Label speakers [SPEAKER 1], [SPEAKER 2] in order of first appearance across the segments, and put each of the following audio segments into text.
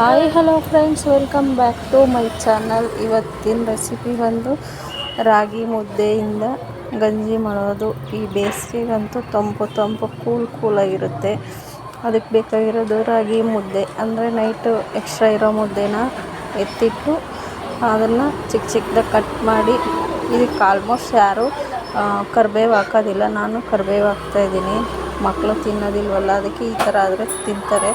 [SPEAKER 1] Hi hello friends, welcome back to my channel. ಇವತ್ತಿನ recipe ಬಂದು ರಾಗಿ ಮುದ್ದೆಯಿಂದ ಗಂಜಿ ಮಾಡೋದು. ಈ ಬೇಸಿಗೆಗಂತೂ ತಂಪು ಕೂಲಾಗಿರುತ್ತೆ. ಅದಕ್ಕೆ ಬೇಕಾಗಿರೋದು ರಾಗಿ ಮುದ್ದೆ. ಅಂದರೆ ನೈಟು ಎಕ್ಸ್ಟ್ರಾ ಇರೋ ಮುದ್ದೆನ ಎತ್ತಿಟ್ಟು ಅದನ್ನು ಚಿಕ್ಕದಾಗಿ ಕಟ್ ಮಾಡಿ, ಇದಕ್ಕೆ ಆಲ್ಮೋಸ್ಟ್ ಯಾರು ಕರಿಬೇವು ಹಾಕೋದಿಲ್ಲ. ನಾನು ಕರಿಬೇವು ಹಾಕ್ತಾಯಿದ್ದೀನಿ. ಮಕ್ಕಳು ತಿನ್ನೋದಿಲ್ವಲ್ಲ, ಅದಕ್ಕೆ ಈ ಥರ ಆದರೆ ತಿಂತಾರೆ.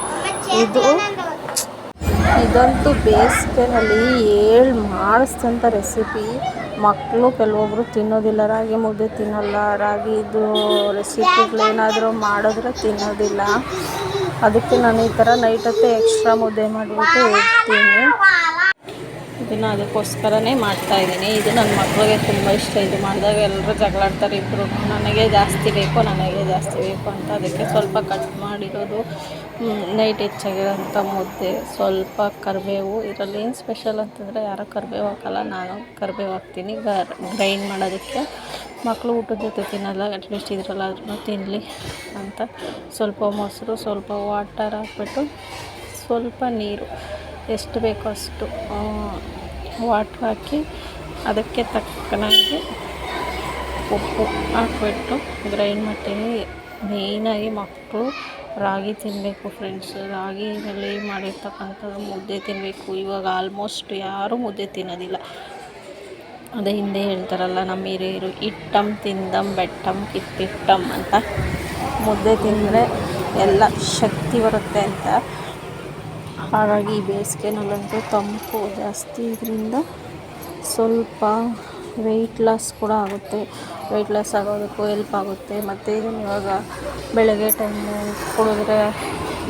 [SPEAKER 1] ಇದಂತೂ ಬೇಸಿಗೆನಲ್ಲಿ ಮಾಡಿಸ್ತಂಥ ರೆಸಿಪಿ. ಮಕ್ಕಳು ಕೆಲವೊಬ್ಬರು ತಿನ್ನೋದಿಲ್ಲ, ರಾಗಿ ಮುದ್ದೆ ತಿನ್ನೋಲ್ಲ. ರಾಗಿದು ರೆಸಿಪಿಗಳೇನಾದರೂ ಮಾಡಿದ್ರೆ ತಿನ್ನೋದಿಲ್ಲ. ಅದಕ್ಕೆ ನಾನು ಈ ಥರ ನೈಟ್ ಹೊತ್ತು ಎಕ್ಸ್ಟ್ರಾ ಮುದ್ದೆ ಮಾಡಿಬಿಟ್ಟು ಇಡ್ತೀನಿ. ಇದನ್ನು ಅದಕ್ಕೋಸ್ಕರನೇ ಮಾಡ್ತಾಯಿದ್ದೀನಿ. ಇದು ನನ್ನ ಮಕ್ಕಳಿಗೆ ತುಂಬ ಇಷ್ಟ. ಇದು ಮಾಡಿದಾಗ ಎಲ್ಲರೂ ಜಗಳಾಡ್ತಾರೆ ಇಬ್ಬರು, ನನಗೆ ಜಾಸ್ತಿ ಬೇಕು ಅಂತ. ಅದಕ್ಕೆ ಸ್ವಲ್ಪ ಕಟ್ ಮಾಡಿರೋದು ನೈಟ್ ಹೆಚ್ಚಾಗಿರೋಂಥ ಮುದ್ದೆ, ಸ್ವಲ್ಪ ಕರಿಬೇವು. ಇದರಲ್ಲಿ ಏನು ಸ್ಪೆಷಲ್ ಅಂತಂದರೆ ಯಾರೋ ಕರಿಬೇವು ಹಾಕಲ್ಲ, ನಾನು ಕರಿಬೇವು ಹಾಕ್ತೀನಿ ಗ್ರೈಂಡ್ ಮಾಡೋದಕ್ಕೆ. ಮಕ್ಕಳು ಊಟದ ಜೊತೆ ತಿನ್ನಲ್ಲ, ಅಟ್ಲೀಸ್ಟ್ ಇದರಲ್ಲಾದ್ರೂ ತಿನ್ನಲಿ ಅಂತ. ಸ್ವಲ್ಪ ಮೊಸರು, ಸ್ವಲ್ಪ ವಾಟರ್ ಹಾಕ್ಬಿಟ್ಟು, ಸ್ವಲ್ಪ ನೀರು ಎಷ್ಟು ಬೇಕೋ ಅಷ್ಟು ವಾಟ್ರ್ ಹಾಕಿ, ಅದಕ್ಕೆ ತಕ್ಕನಾಗಿ ಉಪ್ಪು ಹಾಕ್ಬಿಟ್ಟು ಗ್ರೈಂಡ್ ಮಾಡ್ತೀನಿ. ಮೇಯ್ನಾಗಿ ಮಕ್ಕಳು ರಾಗಿ ತಿನ್ನಬೇಕು ಫ್ರೆಂಡ್ಸ್. ರಾಗಿನಲ್ಲಿ ಮಾಡಿರ್ತಕ್ಕಂಥದ್ದು ಮುದ್ದೆ ತಿನ್ನಬೇಕು. ಇವಾಗ ಆಲ್ಮೋಸ್ಟ್ ಯಾರೂ ಮುದ್ದೆ ತಿನ್ನೋದಿಲ್ಲ. ಅದೇ ಹಿಂದೆ ಹೇಳ್ತಾರಲ್ಲ ನಮ್ಮ ಹಿರಿಯರು, ಇಟ್ಟಂ ತಿಂದಂ ಬೆಟ್ಟಂ ಕಿತ್ತಿಟ್ಟಂ ಅಂತ. ಮುದ್ದೆ ತಿಂದರೆ ಎಲ್ಲ ಶಕ್ತಿ ಬರುತ್ತೆ ಅಂತ. ಹಾಗಾಗಿ ಈ ಬೇಸಿಗೆನಲ್ಲಂತೂ ತಂಪು ಜಾಸ್ತಿ ಇದರಿಂದ ಸ್ವಲ್ಪ ವೆಯ್ಟ್ ಲಾಸ್ ಕೂಡ ಆಗುತ್ತೆ. ವೆಯ್ಟ್ ಲಾಸ್ ಆಗೋದಕ್ಕೂ ಹೆಲ್ಪ್ ಆಗುತ್ತೆ. ಮತ್ತು ಇದನ್ನು ಇವಾಗ ಬೆಳಗ್ಗೆ ಟೈಮು ಕುಡಿದ್ರೆ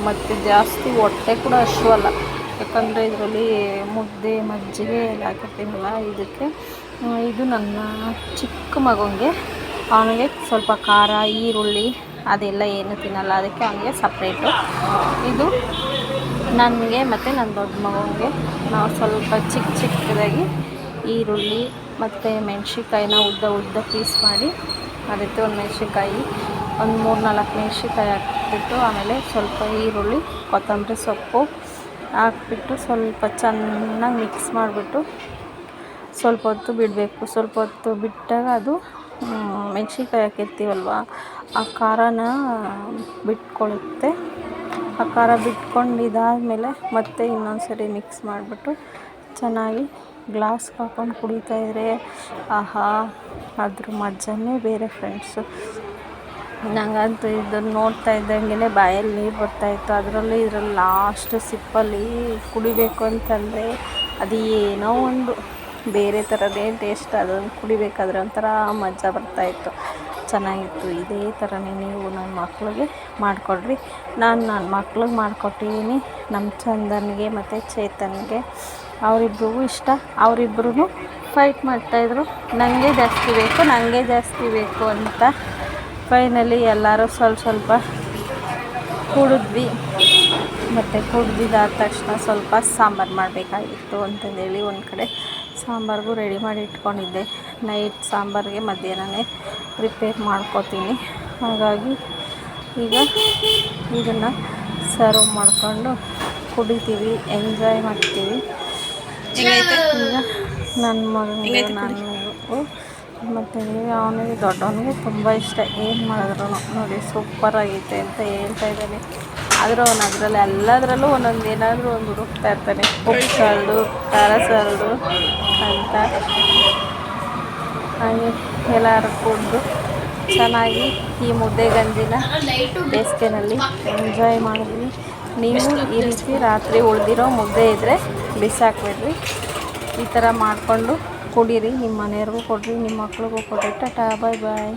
[SPEAKER 1] ಮತ್ತು ಜಾಸ್ತಿ ಹೊಟ್ಟೆ ಕೂಡ ಹಶ್ವಲ್ಲ. ಯಾಕಂದರೆ ಇದರಲ್ಲಿ ಮುದ್ದೆ ಮಜ್ಜಿಗೆ ಎಲ್ಲ ಹಾಕಿರ್ತೀನಲ್ಲ. ಇದಕ್ಕೆ ಇದು ನನ್ನ ಚಿಕ್ಕ ಮಗನಿಗೆ, ಅವನಿಗೆ ಸ್ವಲ್ಪ ಖಾರ, ಈರುಳ್ಳಿ ಅದೆಲ್ಲ ಏನು ತಿನ್ನಲ್ಲ. ಅದಕ್ಕೆ ಅವನಿಗೆ ಸಪ್ರೇಟು. ಇದು ನನಗೆ ಮತ್ತು ನನ್ನ ದೊಡ್ಡ ಮಗನಿಗೆ ನಾವು ಸ್ವಲ್ಪ ಚಿಕ್ಕದಾಗಿ ಈರುಳ್ಳಿ ಮತ್ತು ಮೆಣಸಿನ್ಕಾಯಿನ ಉದ್ದ ಪೀಸ್ ಮಾಡಿ, ಅದಕ್ಕೆ ಒಂದು ಮೆಣಸಿನ್ಕಾಯಿ, ಒಂದು 3-4 ಮೆಣಸಿನ್ಕಾಯಿ ಹಾಕ್ಬಿಟ್ಟು, ಆಮೇಲೆ ಸ್ವಲ್ಪ ಈರುಳ್ಳಿ, ಕೊತ್ತಂಬರಿ ಸೊಪ್ಪು ಹಾಕ್ಬಿಟ್ಟು ಸ್ವಲ್ಪ ಚೆನ್ನಾಗಿ ಮಿಕ್ಸ್ ಮಾಡಿಬಿಟ್ಟು ಸ್ವಲ್ಪ ಹೊತ್ತು ಬಿಡಬೇಕು. ಸ್ವಲ್ಪ ಹೊತ್ತು ಬಿಟ್ಟಾಗ ಅದು ಮೆಣಸಿನ್ಕಾಯಿ ಹಾಕಿರ್ತೀವಲ್ವ, ಆ ಖಾರನ ಬಿಟ್ಕೊಳ್ಳುತ್ತೆ. ಆ ಖಾರ ಬಿಟ್ಕೊಂಡಿದ್ದಾದಮೇಲೆ ಮತ್ತೆ ಇನ್ನೊಂದು ಸರಿ ಮಿಕ್ಸ್ ಮಾಡಿಬಿಟ್ಟು ಚೆನ್ನಾಗಿ ಗ್ಲಾಸ್ಗೆ ಹಾಕ್ಕೊಂಡು ಕುಡಿತಾಯಿದ್ರೆ ಆಹಾ, ಅದ್ರ ಮಜಾನೇ ಬೇರೆ ಫ್ರೆಂಡ್ಸು. ನನಗಂತೂ ಇದನ್ನು ನೋಡ್ತಾ ಇದ್ದಂಗೆ ಬಾಯಲ್ಲಿ ನೀರು ಬರ್ತಾಯಿತ್ತು. ಅದರಲ್ಲಿ ಇದರಲ್ಲಿ ಲಾಸ್ಟ್ ಸಿಪ್ಪಲ್ಲಿ ಕುಡಿಬೇಕು ಅಂತಂದರೆ ಅದು ಏನೋ ಒಂದು ಬೇರೆ ಥರದೇ ಟೇಸ್ಟ್. ಅದನ್ನು ಕುಡಿಬೇಕಾದ್ರೆ ಒಂಥರ ಮಜಾ ಬರ್ತಾಯಿತ್ತು, ಚೆನ್ನಾಗಿತ್ತು. ಇದೇ ಥರನೇ ನೀವು ನನ್ನ ಮಕ್ಳಿಗೆ ಮಾಡಿಕೊಡ್ರಿ. ನಾನು ನನ್ನ ಮಕ್ಳಿಗೆ ಮಾಡಿಕೊಟ್ಟಿದ್ದೀನಿ, ನಮ್ಮ ಚಂದನ್ಗೆ ಮತ್ತು ಚೇತನ್ಗೆ. ಅವರಿಬ್ರಿಗೂ ಇಷ್ಟ. ಅವರಿಬ್ಬರೂ ಫೈಟ್ ಮಾಡ್ತಾಯಿದ್ರು, ನನಗೆ ಜಾಸ್ತಿ ಬೇಕು ಅಂತ. ಫೈನಲಿ ಎಲ್ಲರೂ ಸ್ವಲ್ಪ ಕುಡಿದ್ವಿ. ಮತ್ತು ಕುಡ್ದಿದ್ದಾದ ತಕ್ಷಣ ಸ್ವಲ್ಪ ಸಾಂಬಾರು ಮಾಡಬೇಕಾಗಿತ್ತು ಅಂತಂದೇಳಿ ಒಂದು ಕಡೆ ಸಾಂಬಾರಿಗೂ ರೆಡಿ ಮಾಡಿ ಇಟ್ಕೊಂಡಿದ್ದೆ. ನೈಟ್ ಸಾಂಬಾರಿಗೆ ಮಧ್ಯಾಹ್ನನೇ ಪ್ರಿಪೇರ್ ಮಾಡ್ಕೋತೀನಿ. ಹಾಗಾಗಿ ಈಗ ಇದನ್ನು ಸರ್ವ್ ಮಾಡಿಕೊಂಡು ಕುಡಿತೀವಿ, ಎಂಜಾಯ್ ಮಾಡ್ತೀವಿ. ಈಗ ನನ್ನ ಮಗನಿಗೆ, ನನಗೂ ಮತ್ತು ಅವನಿಗೆ, ದೊಡ್ಡವನಿಗೆ ತುಂಬ ಇಷ್ಟ. ಏನು ಮಾಡಿದ್ರು ನೋಡಿ ಸೂಪರಾಗೈತೆ ಅಂತ ಹೇಳ್ತಾ ಇದ್ದಾನೆ. ಆದರೂ ಅವನು ಅದರಲ್ಲಿ ಎಲ್ಲದರಲ್ಲೂ ಒಂದೊಂದು ಏನಾದರೂ ಒಂದು ಹುಡುಕ್ತಾ ಇರ್ತಾನೆ. ಉಪ್ಪು ಸಾಲ್ದು, ಖಾರ ಸಾಲ್ದು ಅಂತ. ಹಾಗೆ ಎಲ್ಲರೂ ಕುಡಿದು ಚೆನ್ನಾಗಿ ಈ ಮುದ್ದೆ ಗಂಜಿನ ಬೇಸಿಗೆನಲ್ಲಿ ಎಂಜಾಯ್ ಮಾಡಿದ್ವಿ. ನೀವು ಈ ರೀತಿ ರಾತ್ರಿ ಉಳಿದಿರೋ ಮುದ್ದೆ ಇದ್ದರೆ ಬಿಸಾಕಬೇಡ್ರಿ. ಈ ಥರ ಮಾಡಿಕೊಂಡು ಕುಡೀರಿ. ನಿಮ್ಮ ಮನೆಯವ್ರಿಗೂ ಕೊಡಿರಿ, ನಿಮ್ಮ ಮಕ್ಳಿಗೂ ಕೊಡಿರಿ. ಟಾಟಾ, ಬಾಯ್ ಬಾಯ್.